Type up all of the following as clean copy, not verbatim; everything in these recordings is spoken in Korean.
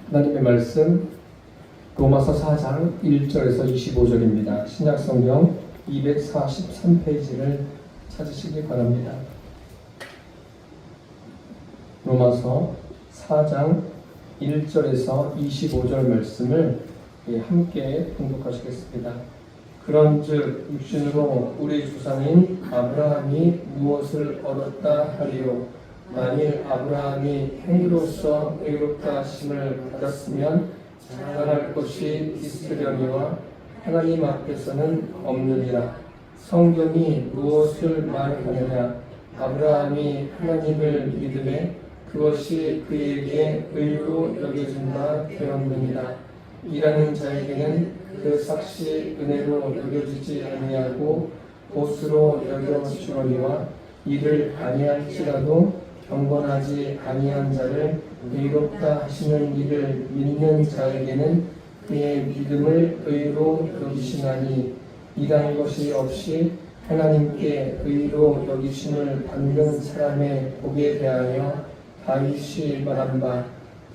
하나님의 말씀 로마서 4장 1절에서 25절입니다. 신약성경 243페이지를 찾으시기 바랍니다. 로마서 4장 1절에서 25절 말씀을 함께 봉독하시겠습니다. 그런즉 육신으로 우리 조상인 아브라함이 무엇을 얻었다 하리요? 만일 아브라함이 행위로서 의롭다 하심을 받았으면 자랑할 것이 있으려니와 하나님 앞에서는 없느니라. 성경이 무엇을 말하느냐? 아브라함이 하나님을 믿으매 그것이 그에게 의로 여겨진 바 되었느니라. 일하는 자에게는 그 삭시 은혜로 여겨지지 아니하고 봇으로 여겨지거니와 일을 아니할지라도 경건하지 아니한 자를 의롭다 하시는 이를 믿는 자에게는 그의 믿음을 의로 여기시나니 일한 것이 없이 하나님께 의로 여기심을 받는 사람의 복에 대하여 다윗이 말한 바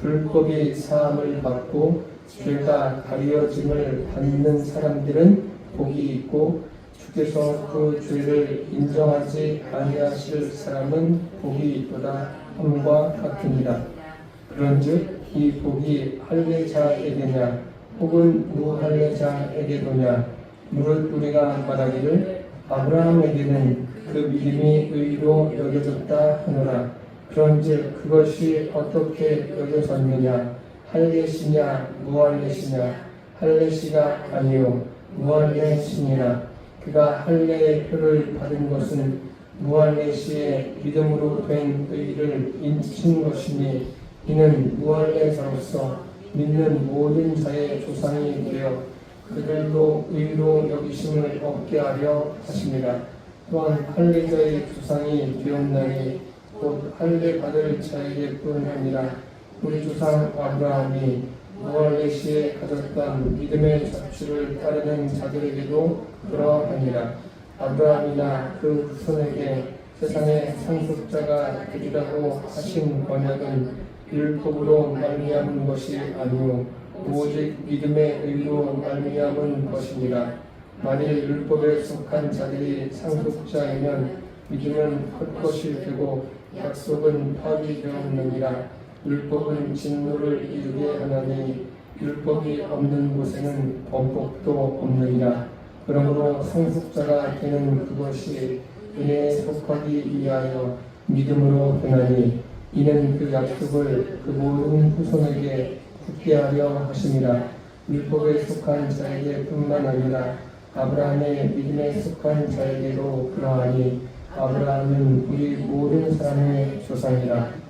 불법이 사함을 받고 죄가 가려짐을 받는 사람들은 복이 있고 주께서 그 죄를 인정하지 아니하실 사람은 복이 있도다 함과 같으니라. 그런즉 이 복이 할례자에게냐 혹은 무할례자에게도냐? 무릇 우리가 말하기를 아브라함에게는 그 믿음이 의로 여겨졌다 하노라. 그런즉 그것이 어떻게 여겨졌느냐? 할례시냐 무할례시냐? 할례시가 아니요 무할례시니라. 그가 할례의 표를 받은 것은 무할례시의 믿음으로 된 의를 인친 것이니 이는 무할례자로서 믿는 모든 자의 조상이 되어 그들도 의로 여기심을 얻게 하려 하심이라. 또한 할례자의 조상이 되었나니 곧 할례 받을 자에게뿐 아니라 우리 조상 아브라함이 무할례시에 가졌던 믿음의 자취를 따르는 자들에게도 그러하니라. 아브라함이나 그 후손에게 세상의 상속자가 되리라고 하신 언약은 율법으로 말미암은 것이 아니요 오직 믿음의 의로 말미암은 것이니라. 만일 율법에 속한 자들이 상속자이면 믿음은 헛것이 되고 약속은 파기되었느니라. 율법은 진노를 이루게 하나니 율법이 없는 곳에는 범법도 없느니라. 그러므로 상속자가 되는 그것이 은혜에 속하기 위하여 믿음으로 되나니 이는 그 약속을 그 모든 후손에게 굳게 하려 하심이라. 율법에 속한 자에게 뿐만 아니라 아브라함의 믿음에 속한 자에게도 그러하니 아브라함은 우리 모든 사람의 조상이라.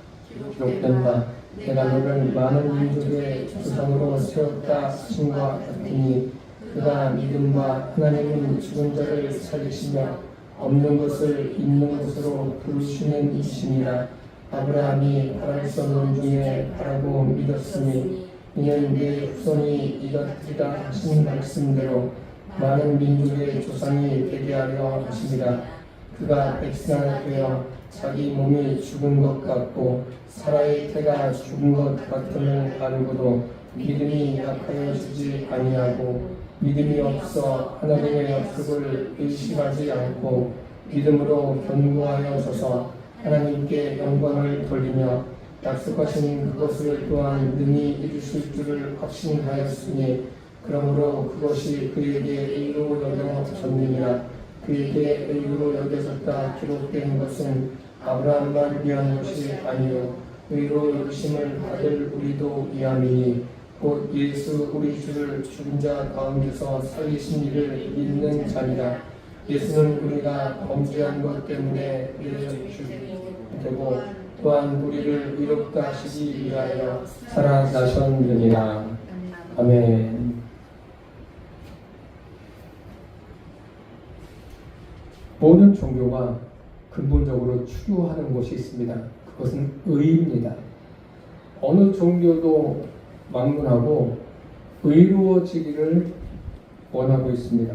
기록된 바 내가 너를 많은 민족의 조상으로 세웠다 하심과 같으니 그가 믿음과 하나님은 죽은 자를 살리시며 없는 것을 있는 것으로 부르시는 이시니라. 아브라함이 바랄 수 없는 중에 바라고 믿었으니 이는 내 후손이 이같으리라 하신 말씀대로 많은 민족의 조상이 되게 하려 하심이라. 그가 백성이 되어 자기 몸이 죽은 것 같고 사라의 태가 죽은 것 같음을 알고도 믿음이 약하여지지 아니하고 믿음이 없어 하나님의 약속을 의심하지 않고 믿음으로 견고하여 서서 하나님께 영광을 돌리며 약속하신 그것을 또한 능히 이루실 줄을 확신하였으니 그러므로 그것이 그에게 의로 여겨졌느니라. 그에게 의로 여겨졌다 기록된 것은 아브라함만 위한 것이 아니요 의로 여기심을 받을 우리도 위함이니 곧 예수 우리 주를 죽은 자 가운데서 살리신 이를 믿는 자니라. 예수는 우리가 범죄한 것 때문에 되고 또한 우리를 의롭다 하시기 위하여 살아나셨느니라. 아멘. 모든 종교가 근본적으로 추구하는 것이 있습니다. 그것은 의입니다. 어느 종교도 막론하고 의로워지기를 원하고 있습니다.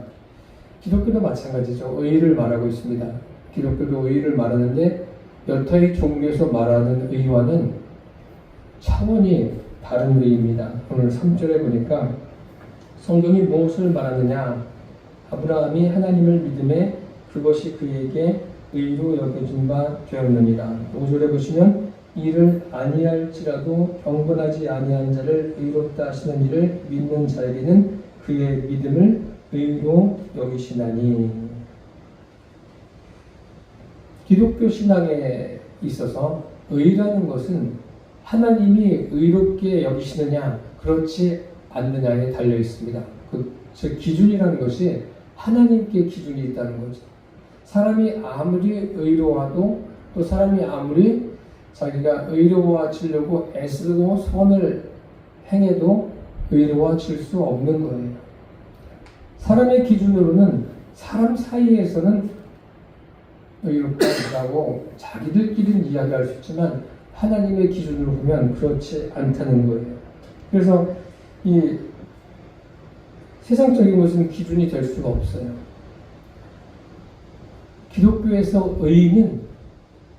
기독교도 마찬가지죠. 의를 말하고 있습니다. 기독교도 의를 말하는데 여타의 종교에서 말하는 의와는 차원이 다른 의입니다. 오늘 3절에 보니까 성경이 무엇을 말하느냐? 아브라함이 하나님을 믿음에 그것이 그에게 의로 여겨진 바 되었느니라. 5절에 보시면 이를 아니할지라도 경건하지 아니한 자를 의롭다 하시는 이를 믿는 자에게는 그의 믿음을 의로 여기시나니. 기독교 신앙에 있어서 의라는 것은 하나님이 의롭게 여기시느냐 그렇지 않느냐에 달려 있습니다. 즉 기준이라는 것이 하나님께 기준이 있다는 거죠. 사람이 아무리 의로워도 또 사람이 아무리 자기가 의로워지려고 애쓰고 선을 행해도 의로워질 수 없는 거예요. 사람의 기준으로는 사람 사이에서는 의롭다고 자기들끼리는 이야기할 수 있지만 하나님의 기준으로 보면 그렇지 않다는 거예요. 그래서 이 세상적인 것은 기준이 될 수가 없어요. 기독교에서 의는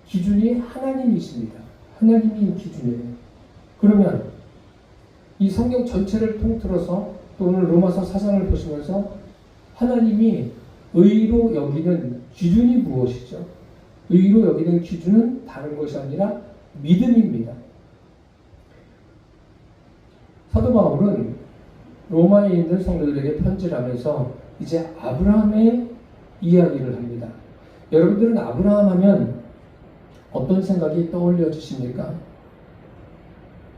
기준이 하나님이십니다. 하나님이 기준이에요. 그러면 이 성경 전체를 통틀어서 또 오늘 로마서 4장을 보시면서 하나님이 의로 여기는 기준이 무엇이죠? 의로 여기는 기준은 다른 것이 아니라 믿음입니다. 사도 바울은 로마에 있는 성도들에게 편지를 하면서 이제 아브라함의 이야기를 합니다. 여러분들은 아브라함 하면 어떤 생각이 떠올려지십니까?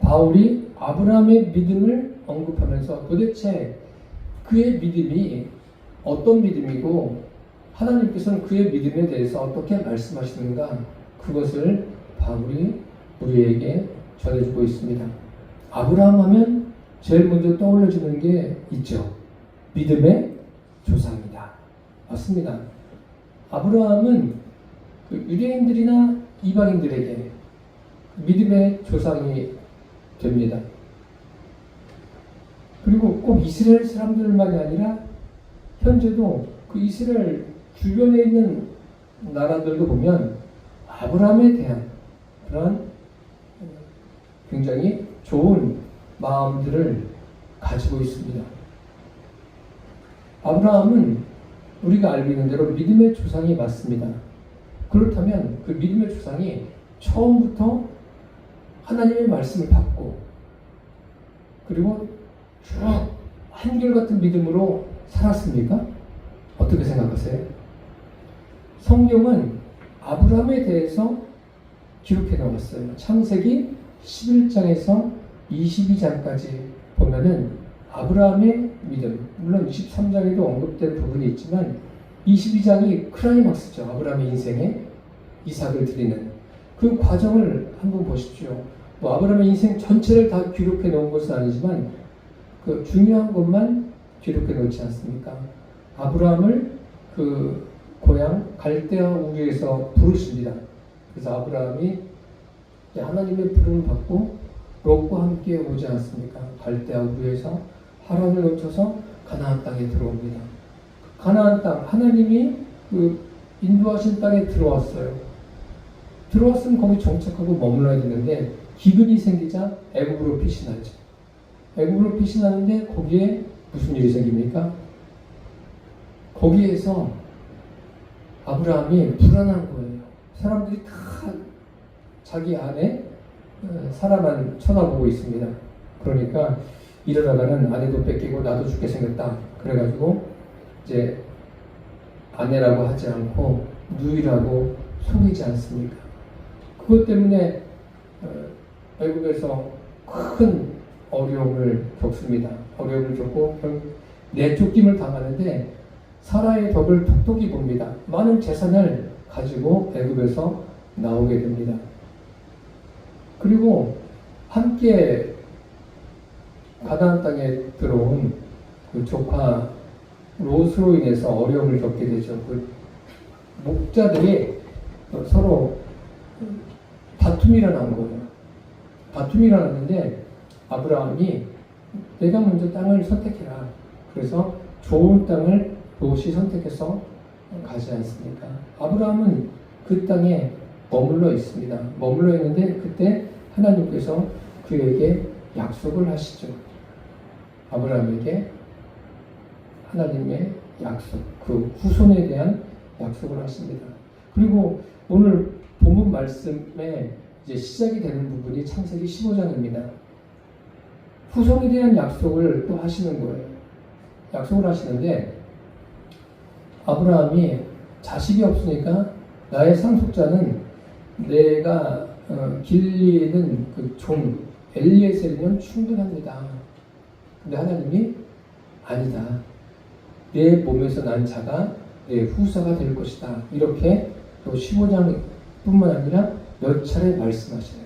바울이 아브라함의 믿음을 언급하면서 도대체 그의 믿음이 어떤 믿음이고 하나님께서는 그의 믿음에 대해서 어떻게 말씀하시는가, 그것을 바울이 우리에게 전해주고 있습니다. 아브라함 하면 제일 먼저 떠올려지는 게 있죠. 믿음의 조상이다. 맞습니다. 아브라함은 유대인들이나 이방인들에게 믿음의 조상이 됩니다. 그리고 꼭 이스라엘 사람들만이 아니라 현재도 그 이스라엘 주변에 있는 나라들도 보면 아브라함에 대한 그런 굉장히 좋은 마음들을 가지고 있습니다. 아브라함은 우리가 알고 있는 대로 믿음의 조상이 맞습니다. 그렇다면 그 믿음의 조상이 처음부터 하나님의 말씀을 받고 그리고 쭉 한결같은 믿음으로 살았습니까? 어떻게 생각하세요? 성경은 아브라함에 대해서 기록해 놓았어요. 창세기 11장에서 22장까지 보면은 아브라함의 믿음, 물론 23장에도 언급된 부분이 있지만 22장이 클라이막스죠. 아브라함의 인생에 이삭을 드리는 그 과정을 한번 보십시오. 뭐 아브라함의 인생 전체를 다 기록해 놓은 것은 아니지만 그 중요한 것만 기록해 놓지 않습니까? 아브라함을 그 고향 갈대아 우르에서 부르십니다. 그래서 아브라함이 하나님의 부름을 받고 롯과 함께 오지 않습니까? 갈대아 우르에서 하란을 거쳐서 가나안 땅에 들어옵니다. 가나안 땅, 하나님이 그 인도하신 땅에 들어왔어요. 들어왔으면 거기 정착하고 머물러야 되는데 기근이 생기자 애굽으로 피신하죠. 애굽으로 피신하는데 거기에 무슨 일이 생깁니까? 거기에서 아브라함이 불안한 거예요. 사람들이 다 자기 안에 사람만 쳐다보고 있습니다. 그러니까 이러다가는 아내도 뺏기고 나도 죽게 생겼다. 그래가지고 이제 아내라고 하지 않고 누이라고 속이지 않습니까? 그것 때문에 애굽에서 큰 어려움을 겪습니다. 어려움을 겪고 내쫓김을 당하는데 사라의 덕을 톡톡히 봅니다. 많은 재산을 가지고 애굽에서 나오게 됩니다. 그리고 함께 가나안 땅에 들어온 그 조카 롯으로 인해서 어려움을 겪게 되죠. 그 목자들이 서로 다툼이 일어난 거예요. 다툼이 일어났는데 아브라함이 내가 먼저 땅을 선택해라. 그래서 좋은 땅을 롯이 선택해서 가지 않습니까? 아브라함은 그 땅에 머물러 있습니다. 머물러 있는데 그때 하나님께서 그에게 약속을 하시죠. 아브라함에게 하나님의 약속, 그 후손에 대한 약속을 하십니다. 그리고 오늘 본문 말씀에 이제 시작이 되는 부분이 창세기 15장입니다. 후손에 대한 약속을 또 하시는 거예요. 약속을 하시는데 아브라함이 자식이 없으니까 나의 상속자는 내가 길리는 그 종 엘리에셀이면 충분합니다. 근데 하나님이 아니다. 내 몸에서 난 자가 내 후사가 될 것이다. 이렇게 또 15장뿐만 아니라 몇 차례 말씀하셔요.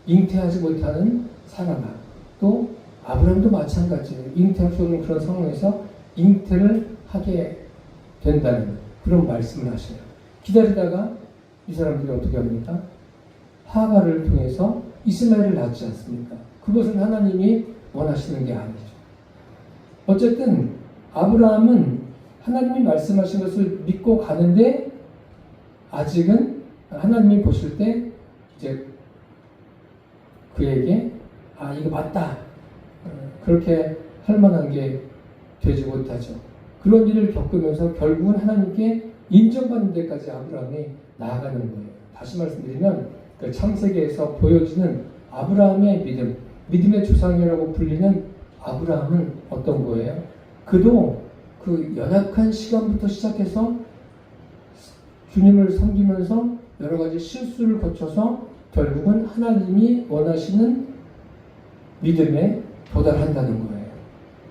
잉태하지 못하는 사라가 또 아브라함도 마찬가지예요. 잉태할 수 없는 그런 상황에서 잉태를 하게 된다는 그런 말씀을 하셔요. 기다리다가 이 사람들이 어떻게 합니까? 하가를 통해서 이스마엘을 낳지 않습니까? 그것은 하나님이 원하시는 게 아니죠. 어쨌든 아브라함은 하나님이 말씀하신 것을 믿고 가는데 아직은 하나님이 보실 때 이제 그에게 이거 맞다 그렇게 할 만한 게 되지 못하죠. 그런 일을 겪으면서 결국은 하나님께 인정받는 데까지 아브라함이 나아가는 거예요. 다시 말씀드리면 그 창세기에서 보여지는 아브라함의 믿음, 믿음의 조상이라고 불리는 아브라함은 어떤 거예요? 그도 그 연약한 시간부터 시작해서 주님을 섬기면서 여러 가지 실수를 거쳐서 결국은 하나님이 원하시는 믿음에 도달한다는 거예요.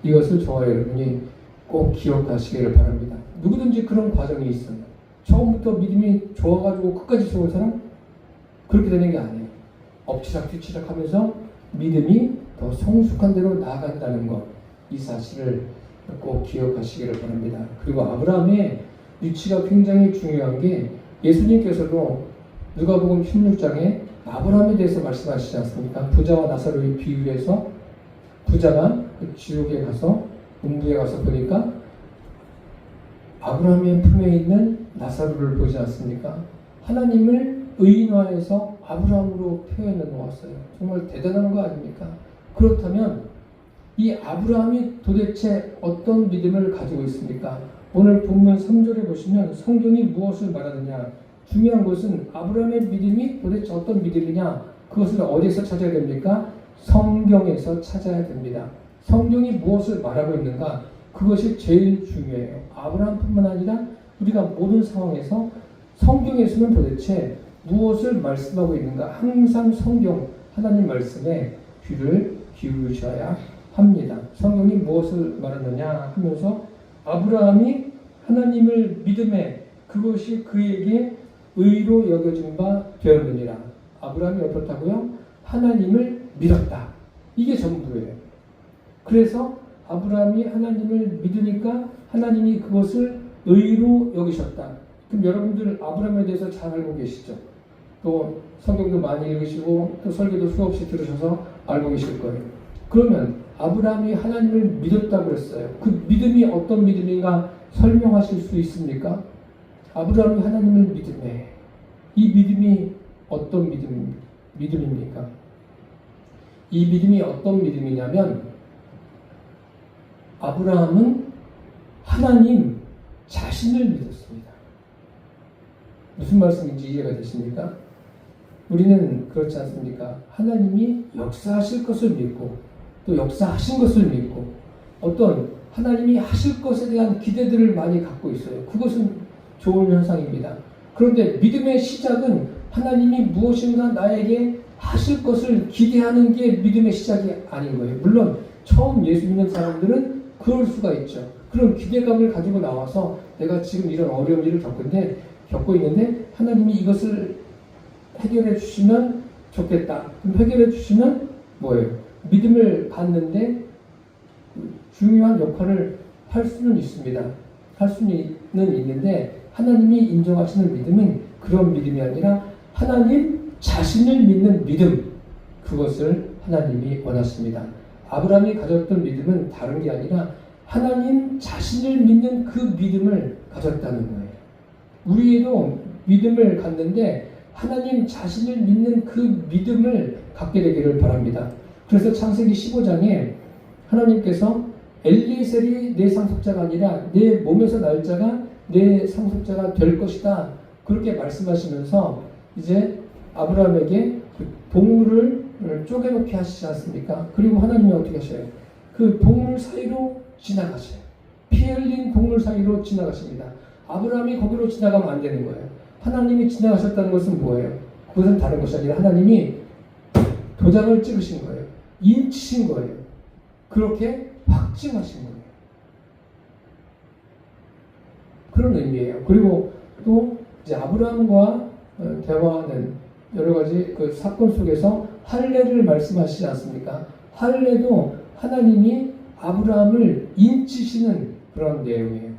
이것을 저와 여러분이 꼭 기억하시기를 바랍니다. 누구든지 그런 과정이 있어요. 처음부터 믿음이 좋아가지고 끝까지 좋은 사람? 그렇게 되는 게 아니에요. 엎치락 뒤치락 하면서 믿음이 더 성숙한 대로 나아간다는 것, 이 사실을 꼭 기억하시기를 바랍니다. 그리고 아브라함의 위치가 굉장히 중요한 게 예수님께서도 누가복음 16장에 아브라함에 대해서 말씀하시지 않습니까? 부자와 나사로의 비유에서 부자가 지옥에 가서 음부에 가서 보니까 아브라함의 품에 있는 나사로를 보지 않습니까? 하나님을 의인화해서 아브라함으로 표현해 놓았어요. 정말 대단한 거 아닙니까? 그렇다면 이 아브라함이 도대체 어떤 믿음을 가지고 있습니까? 오늘 본문 3절에 보시면 성경이 무엇을 말하느냐? 중요한 것은 아브라함의 믿음이 도대체 어떤 믿음이냐? 그것을 어디서 찾아야 됩니까? 성경에서 찾아야 됩니다. 성경이 무엇을 말하고 있는가? 그것이 제일 중요해요. 아브라함뿐만 아니라 우리가 모든 상황에서 성경에서는 도대체 무엇을 말씀하고 있는가? 항상 성경, 하나님 말씀에 귀를 기울이셔야 합니다. 성경이 무엇을 말하느냐 하면서 아브라함이 하나님을 믿음에 그것이 그에게 의로 여겨진 바 되었느니라. 아브라함이 어떻다고요? 하나님을 믿었다. 이게 전부예요. 그래서 아브라함이 하나님을 믿으니까 하나님이 그것을 의로 여기셨다. 그럼 여러분들 아브라함에 대해서 잘 알고 계시죠? 또 성경도 많이 읽으시고 또 설교도 수없이 들으셔서 알고 계실 거예요. 그러면 아브라함이 하나님을 믿었다고 했어요. 그 믿음이 어떤 믿음인가 설명하실 수 있습니까? 아브라함이 하나님을 믿음에 이 믿음이 어떤 믿음입니까? 이 믿음이 어떤 믿음이냐면 아브라함은 하나님 자신을 믿었습니다. 무슨 말씀인지 이해가 되십니까? 우리는 그렇지 않습니까? 하나님이 역사하실 것을 믿고 또 역사하신 것을 믿고 어떤 하나님이 하실 것에 대한 기대들을 많이 갖고 있어요. 그것은 좋은 현상입니다. 그런데 믿음의 시작은 하나님이 무엇인가 나에게 하실 것을 기대하는 게 믿음의 시작이 아닌 거예요. 물론 처음 예수 믿는 사람들은 그럴 수가 있죠. 그런 기대감을 가지고 나와서 내가 지금 이런 어려운 일을 겪고 있는데 하나님이 이것을 해결해 주시면 좋겠다. 그럼 해결해 주시면 뭐예요? 믿음을 갖는데 중요한 역할을 할 수는 있습니다. 할 수는 있는데 하나님이 인정하시는 믿음은 그런 믿음이 아니라 하나님 자신을 믿는 믿음, 그것을 하나님이 원하십니다. 아브라함이 가졌던 믿음은 다른 게 아니라 하나님 자신을 믿는 그 믿음을 가졌다는 거예요. 우리도 믿음을 갖는데 하나님 자신을 믿는 그 믿음을 갖게 되기를 바랍니다. 그래서 창세기 15장에 하나님께서 엘리에셀이 내 상속자가 아니라 내 몸에서 날 자가 내 상속자가 될 것이다. 그렇게 말씀하시면서 이제 아브라함에게 그 동물을 쪼개놓게 하시지 않습니까? 그리고 하나님이 어떻게 하셔요? 그 동물 사이로 지나가셔요. 피 흘린 동물 사이로 지나가십니다. 아브라함이 거기로 지나가면 안 되는 거예요. 하나님이 지나가셨다는 것은 뭐예요? 그것은 다른 것이 아니라 하나님이 도장을 찍으신 거예요. 인치신 거예요. 그렇게 확증하신 거예요. 그런 의미예요. 그리고 또 이제 아브라함과 대화하는 여러 가지 그 사건 속에서 할례를 말씀하시지 않습니까? 할례도 하나님이 아브라함을 인치시는 그런 내용이에요.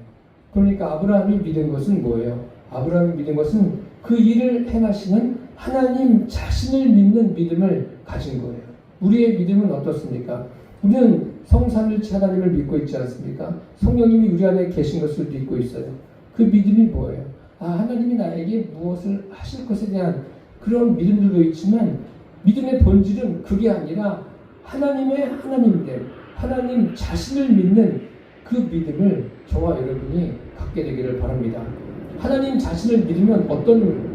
그러니까 아브라함이 믿은 것은 뭐예요? 아브라함이 믿은 것은 그 일을 행하시는 하나님 자신을 믿는 믿음을 가진 거예요. 우리의 믿음은 어떻습니까? 우리는 성삼일체 하나님을 믿고 있지 않습니까? 성령님이 우리 안에 계신 것을 믿고 있어요. 그 믿음이 뭐예요? 하나님이 나에게 무엇을 하실 것에 대한 그런 믿음들도 있지만 믿음의 본질은 그게 아니라 하나님의 하나님됨, 하나님 자신을 믿는 그 믿음을 저와 여러분이 갖게 되기를 바랍니다. 하나님 자신을 믿으면 어떤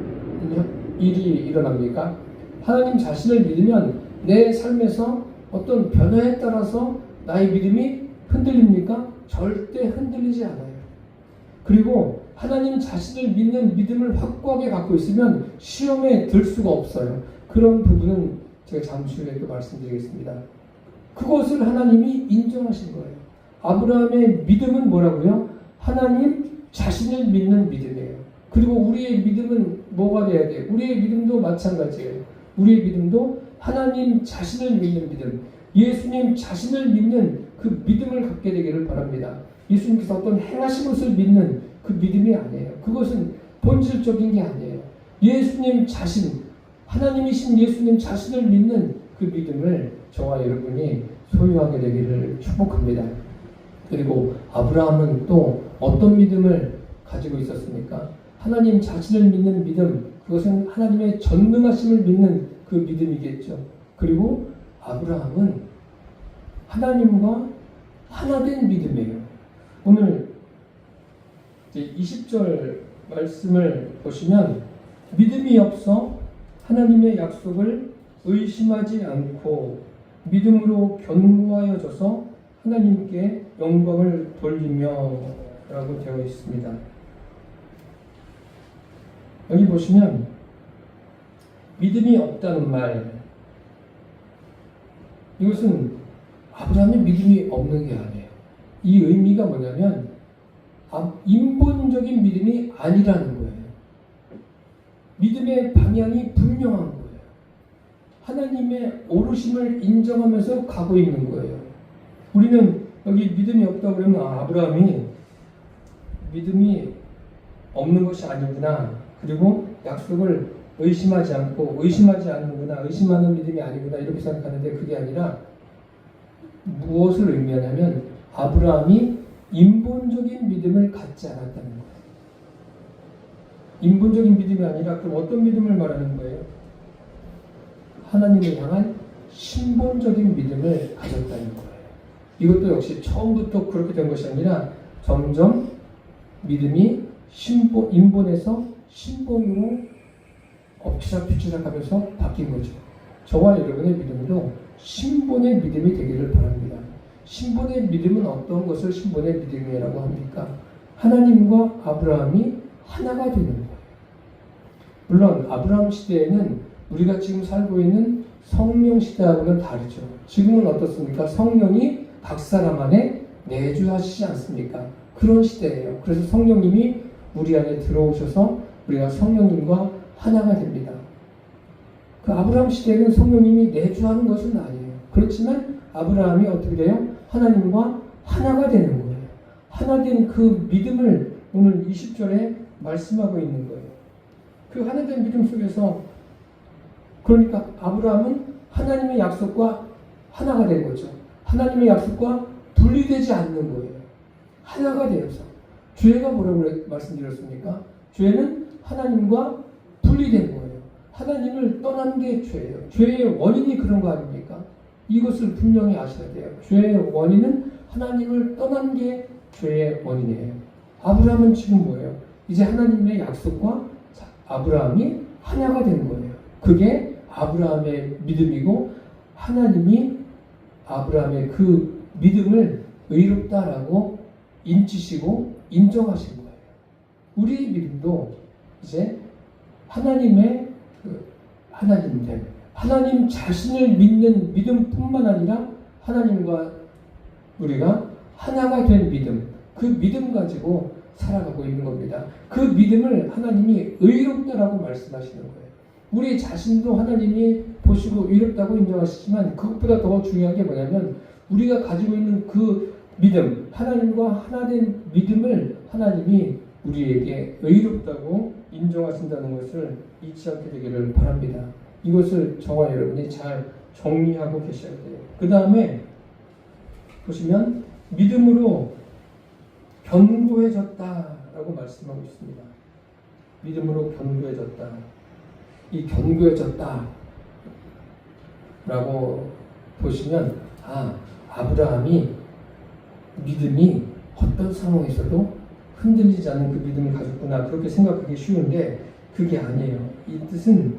일이 일어납니까? 하나님 자신을 믿으면 내 삶에서 어떤 변화에 따라서 나의 믿음이 흔들립니까? 절대 흔들리지 않아요. 그리고 하나님 자신을 믿는 믿음을 확고하게 갖고 있으면 시험에 들 수가 없어요. 그런 부분은 제가 잠시 후에 또 말씀드리겠습니다. 그것을 하나님이 인정하신 거예요. 아브라함의 믿음은 뭐라고요? 하나님 자신을 믿는 믿음이에요. 그리고 우리의 믿음은 뭐가 돼야 돼요? 우리의 믿음도 마찬가지예요. 우리의 믿음도 하나님 자신을 믿는 믿음, 예수님 자신을 믿는 그 믿음을 갖게 되기를 바랍니다. 예수님께서 어떤 행하신 것을 믿는 그 믿음이 아니에요. 그것은 본질적인 게 아니에요. 예수님 자신, 하나님이신 예수님 자신을 믿는 그 믿음을 저와 여러분이 소유하게 되기를 축복합니다. 그리고 아브라함은 또 어떤 믿음을 가지고 있었습니까? 하나님 자신을 믿는 믿음, 그것은 하나님의 전능하심을 믿는 그 믿음이겠죠. 그리고 아브라함은 하나님과 하나된 믿음이에요. 오늘 20절 말씀을 보시면 믿음이 없어 하나님의 약속을 의심하지 않고 믿음으로 견고하여져서 하나님께 영광을 돌리며 라고 되어 있습니다. 여기 보시면 믿음이 없다는 말, 이것은 아브라함의 믿음이 없는 게 아니에요. 이 의미가 뭐냐면 인본적인 믿음이 아니라는 거예요. 믿음의 방향이 분명한 거예요. 하나님의 오르심을 인정하면서 가고 있는 거예요. 우리는 여기 믿음이 없다고 그러면 아브라함이 믿음이 없는 것이 아니구나. 그리고 약속을 의심하지 않고 의심하지 않는구나. 의심하는 믿음이 아니구나. 이렇게 생각하는데 그게 아니라 무엇을 의미하냐면 아브라함이 인본적인 믿음을 갖지 않았다는 거예요. 인본적인 믿음이 아니라 그럼 어떤 믿음을 말하는 거예요? 하나님을 향한 신본적인 믿음을 가졌다는 거예요. 이것도 역시 처음부터 그렇게 된 것이 아니라 점점 믿음이 인본에서 신본으로 엎치락뒤치락하면서 바뀐 거죠. 저와 여러분의 믿음도 신본의 믿음이 되기를 바랍니다. 신본의 믿음은 어떤 것을 신본의 믿음이라고 합니까? 하나님과 아브라함이 하나가 되는 거예요. 물론 아브라함 시대에는 우리가 지금 살고 있는 성령 시대하고는 다르죠. 지금은 어떻습니까? 성령이 각 사람 안에 내주하시지 않습니까? 그런 시대예요. 그래서 성령님이 우리 안에 들어오셔서 우리가 성령님과 하나가 됩니다. 그 아브라함 시대에는 성령님이 내주하는 것은 아니에요. 그렇지만 아브라함이 어떻게 돼요? 하나님과 하나가 되는 거예요. 하나된 그 믿음을 오늘 20절에 말씀하고 있는 거예요. 그 하나된 믿음 속에서 그러니까 아브라함은 하나님의 약속과 하나가 된 거죠. 하나님의 약속과 분리되지 않는 거예요. 하나가 되어서. 죄가 뭐라고 말씀드렸습니까? 죄는 하나님과 분리된 거예요. 하나님을 떠난 게 죄예요. 죄의 원인이 그런 거 아닙니까? 이것을 분명히 아셔야 돼요. 죄의 원인은 하나님을 떠난 게 죄의 원인이에요. 아브라함은 지금 뭐예요? 이제 하나님의 약속과 아브라함이 하나가 된 거예요. 그게 아브라함의 믿음이고 하나님이 아브라함의 그 믿음을 의롭다라고 인치시고 인정하신 거예요. 우리 믿음도 이제 하나님의 하나님됨, 하나님 자신을 믿는 믿음뿐만 아니라 하나님과 우리가 하나가 된 믿음, 그 믿음 가지고 살아가고 있는 겁니다. 그 믿음을 하나님이 의롭다라고 말씀하시는 거예요. 우리 자신도 하나님이 보시고 의롭다고 인정하시지만 그것보다 더 중요한 게 뭐냐면 우리가 가지고 있는 그 믿음, 하나님과 하나 된 믿음을 하나님이 우리에게 의롭다고 인정하신다는 것을 잊지 않게 되기를 바랍니다. 이것을 저와 여러분이 잘 정리하고 계셔야 돼요. 그 다음에 보시면 믿음으로 견고해졌다라고 말씀하고 있습니다. 믿음으로 견고해졌다. 이 견고해졌다라고 보시면 아브라함이 믿음이 어떤 상황에서도 흔들리지 않는 그 믿음을 가졌구나 그렇게 생각하기 쉬운데 그게 아니에요. 이 뜻은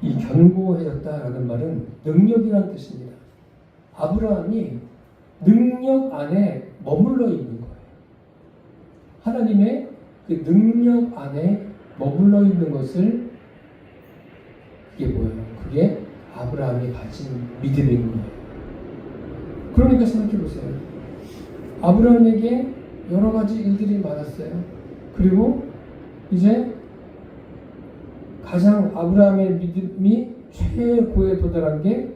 이 견고해졌다라는 말은 능력이라는 뜻입니다. 아브라함이 능력 안에 머물러 있는 거예요. 하나님의 그 능력 안에 머물러 있는 것을 그게 뭐예요? 그게 아브라함이 가진 믿음인 거예요. 그러니까 생각해 보세요. 아브라함에게 여러 가지 일들이 많았어요. 그리고 이제 가장 아브라함의 믿음이 최고에 도달한 게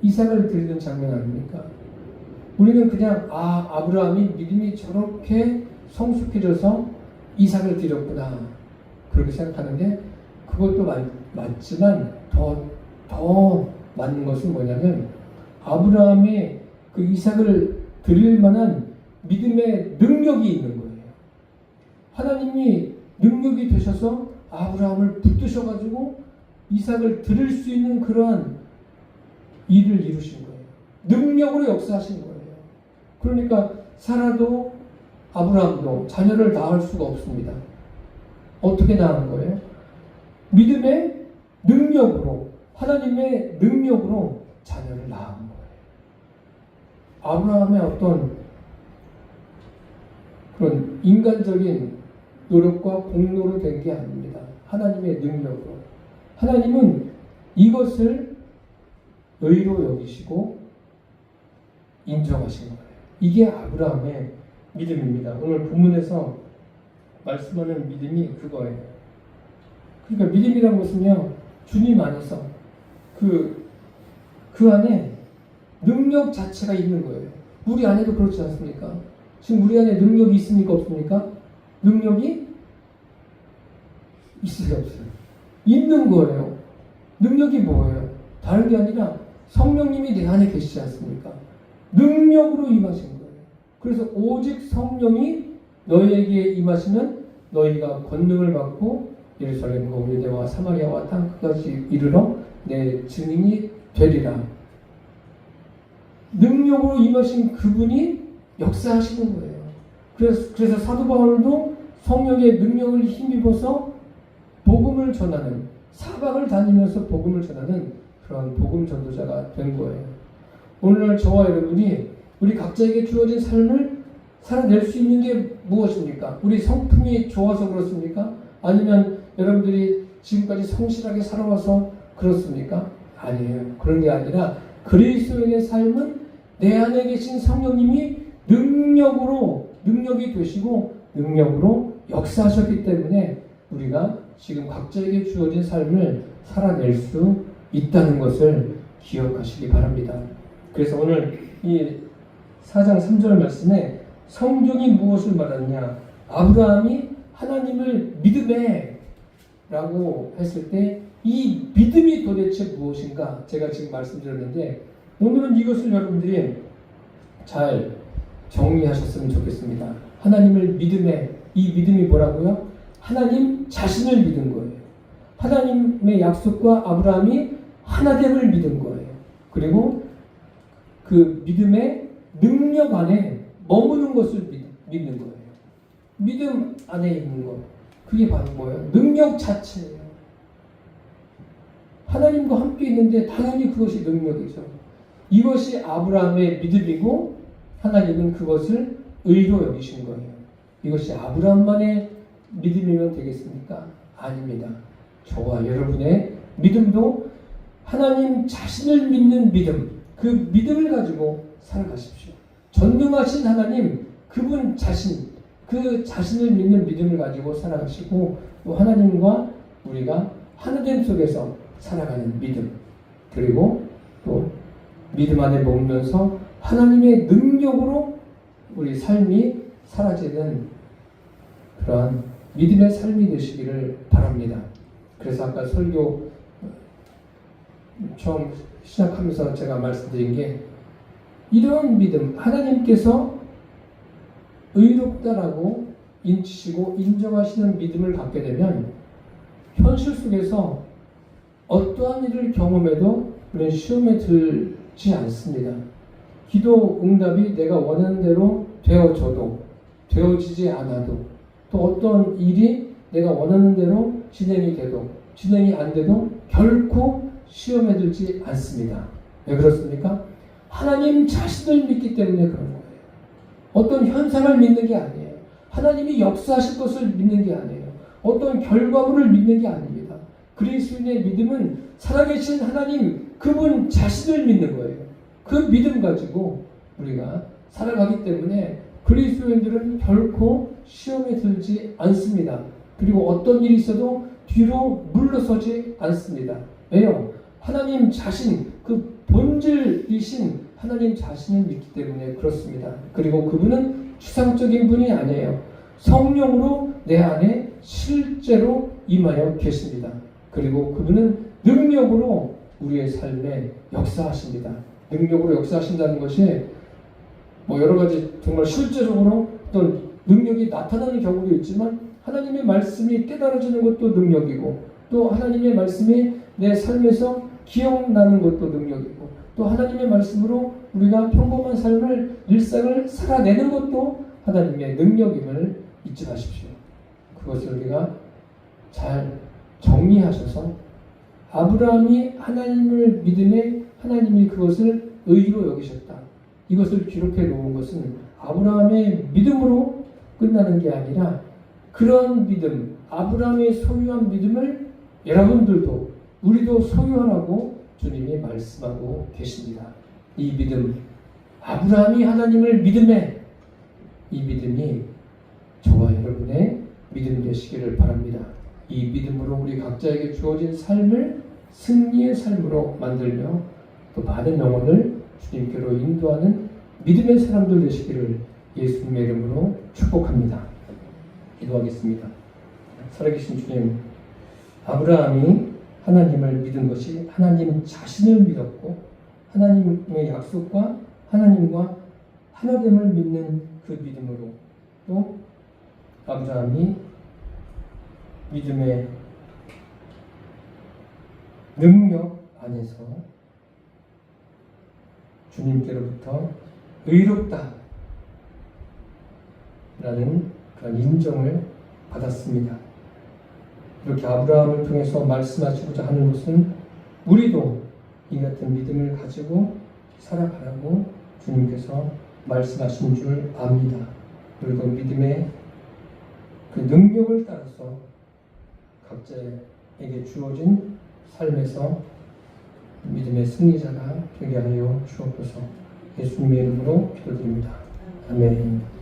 이삭을 드리는 장면 아닙니까? 우리는 그냥 아브라함이 믿음이 저렇게 성숙해져서 이삭을 드렸구나 그렇게 생각하는데 그것도 맞지만 더 맞는 것은 뭐냐면 아브라함의 그 이삭을 드릴 만한 믿음의 능력이 있는 거예요. 하나님이 능력이 되셔서 아브라함을 붙드셔가지고 이삭을 드릴 수 있는 그러한 일을 이루신 거예요. 능력으로 역사하신 거예요. 그러니까 사라도 아브라함도 자녀를 낳을 수가 없습니다. 어떻게 낳은 거예요? 믿음의 능력으로 하나님의 능력으로 자녀를 낳은 거예요. 아브라함의 어떤 그런 인간적인 노력과 공로로 된 게 아닙니다. 하나님의 능력으로. 하나님은 이것을 의로 여기시고 인정하신 거예요. 이게 아브라함의 믿음입니다. 오늘 본문에서 말씀하는 믿음이 그거예요. 그러니까 믿음이란 것은요, 주님 안에서 그 안에 능력 자체가 있는 거예요. 우리 안에도 그렇지 않습니까? 지금 우리 안에 능력이 있습니까? 없습니까? 능력이 있어요, 없어요? 있는 거예요. 능력이 뭐예요? 다른 게 아니라 성령님이 내 안에 계시지 않습니까? 능력으로 임하신 거예요. 그래서 오직 성령이 너희에게 임하시면 너희가 권능을 받고 예루살렘과 유대와 사마리아와 땅 끝까지 이르러 내 증인이 되리라. 능력으로 임하신 그분이 역사하시는 거예요. 그래서 사도 바울도 성령의 능력을 힘입어서 복음을 전하는, 사방을 다니면서 복음을 전하는 그런 복음 전도자가 된 거예요. 오늘날 저와 여러분이 우리 각자에게 주어진 삶을 살아낼 수 있는 게 무엇입니까? 우리 성품이 좋아서 그렇습니까? 아니면 여러분들이 지금까지 성실하게 살아와서 그렇습니까? 아니에요. 그런 게 아니라 그리스도인의 삶은 내 안에 계신 성령님이 능력이 되시고 능력으로 역사하셨기 때문에 우리가 지금 각자에게 주어진 삶을 살아낼 수 있다는 것을 기억하시기 바랍니다. 그래서 오늘 이 4장 3절 말씀에 성경이 무엇을 말하느냐? 아브라함이 하나님을 믿음에 라고 했을 때 이 믿음이 도대체 무엇인가? 제가 지금 말씀드렸는데 오늘은 이것을 여러분들이 잘 정리하셨으면 좋겠습니다. 하나님을 믿음에, 이 믿음이 뭐라고요? 하나님 자신을 믿은 거예요. 하나님의 약속과 아브라함이 하나됨을 믿은 거예요. 그리고 그 믿음의 능력 안에 머무는 것을 믿는 거예요. 믿음 안에 있는 것. 그게 바로 뭐예요? 능력 자체예요. 하나님과 함께 있는데 당연히 그것이 능력이죠. 이것이 아브라함의 믿음이고 하나님은 그것을 의로 여기신 거예요. 이것이 아브라함만의 믿음이면 되겠습니까? 아닙니다. 저와 여러분의 믿음도 하나님 자신을 믿는 믿음, 그 믿음을 가지고 살아가십시오. 전능하신 하나님, 그분 자신, 그 자신을 믿는 믿음을 가지고 살아가시고 또 하나님과 우리가 하나됨 속에서 살아가는 믿음, 그리고 또 믿음 안에 머물면서 하나님의 능력으로 우리 삶이 사라지는 그러한 믿음의 삶이 되시기를 바랍니다. 그래서 아까 설교 처음 시작하면서 제가 말씀드린 게 이런 믿음, 하나님께서 의롭다라고 인치시고 인정하시는 믿음을 갖게 되면 현실 속에서 어떠한 일을 경험해도 우리는 시험에 들지 않습니다. 기도 응답이 내가 원하는 대로 되어져도 되어지지 않아도 또 어떤 일이 내가 원하는 대로 진행이 돼도 진행이 안 돼도 결코 시험에 들지 않습니다. 왜 그렇습니까? 하나님 자신을 믿기 때문에 그런 거예요. 어떤 현상을 믿는 게 아니에요. 하나님이 역사하실 것을 믿는 게 아니에요. 어떤 결과물을 믿는 게 아닙니다. 그리스도인의 믿음은 살아계신 하나님 그분 자신을 믿는 거예요. 그 믿음 가지고 우리가 살아가기 때문에 그리스도인들은 결코 시험에 들지 않습니다. 그리고 어떤 일이 있어도 뒤로 물러서지 않습니다. 왜요? 하나님 자신, 그 본질이신 하나님 자신을 믿기 때문에 그렇습니다. 그리고 그분은 추상적인 분이 아니에요. 성령으로 내 안에 실제로 임하여 계십니다. 그리고 그분은 능력으로 우리의 삶에 역사하십니다. 능력으로 역사하신다는 것이 여러 가지 정말 실제적으로 어떤 능력이 나타나는 경우도 있지만 하나님의 말씀이 깨달아지는 것도 능력이고 또 하나님의 말씀이 내 삶에서 기억나는 것도 능력이고 또 하나님의 말씀으로 우리가 평범한 삶을 일상을 살아내는 것도 하나님의 능력임을 잊지 마십시오. 그것을 우리가 잘 정리하셔서 아브라함이 하나님을 믿음에 하나님이 그것을 의로 여기셨다. 이것을 기록해 놓은 것은 아브라함의 믿음으로 끝나는 게 아니라 그런 믿음, 아브라함이 소유한 믿음을 여러분들도 우리도 소유하라고 주님이 말씀하고 계십니다. 이 믿음, 아브라함이 하나님을 믿음에 이 믿음이 저와 여러분의 믿음 되시기를 바랍니다. 이 믿음으로 우리 각자에게 주어진 삶을 승리의 삶으로 만들며 또 많은 영혼을 주님께로 인도하는 믿음의 사람들 되시기를 예수님의 이름으로 축복합니다. 기도하겠습니다. 살아계신 주님, 아브라함이 하나님을 믿은 것이 하나님 자신을 믿었고 하나님의 약속과 하나님과 하나됨을 믿는 그 믿음으로 또 아브라함이 믿음의 능력 안에서 주님께로부터 의롭다 라는 그런 인정을 받았습니다. 이렇게 아브라함을 통해서 말씀하시고자 하는 것은 우리도 이 같은 믿음을 가지고 살아가라고 주님께서 말씀하신 줄 압니다. 그리고 믿음의 그 능력을 따라서 각자에게 주어진 삶에서 믿음의 승리자가 되게 하여 주옵소서. 예수님의 이름으로 기도드립니다. 아멘.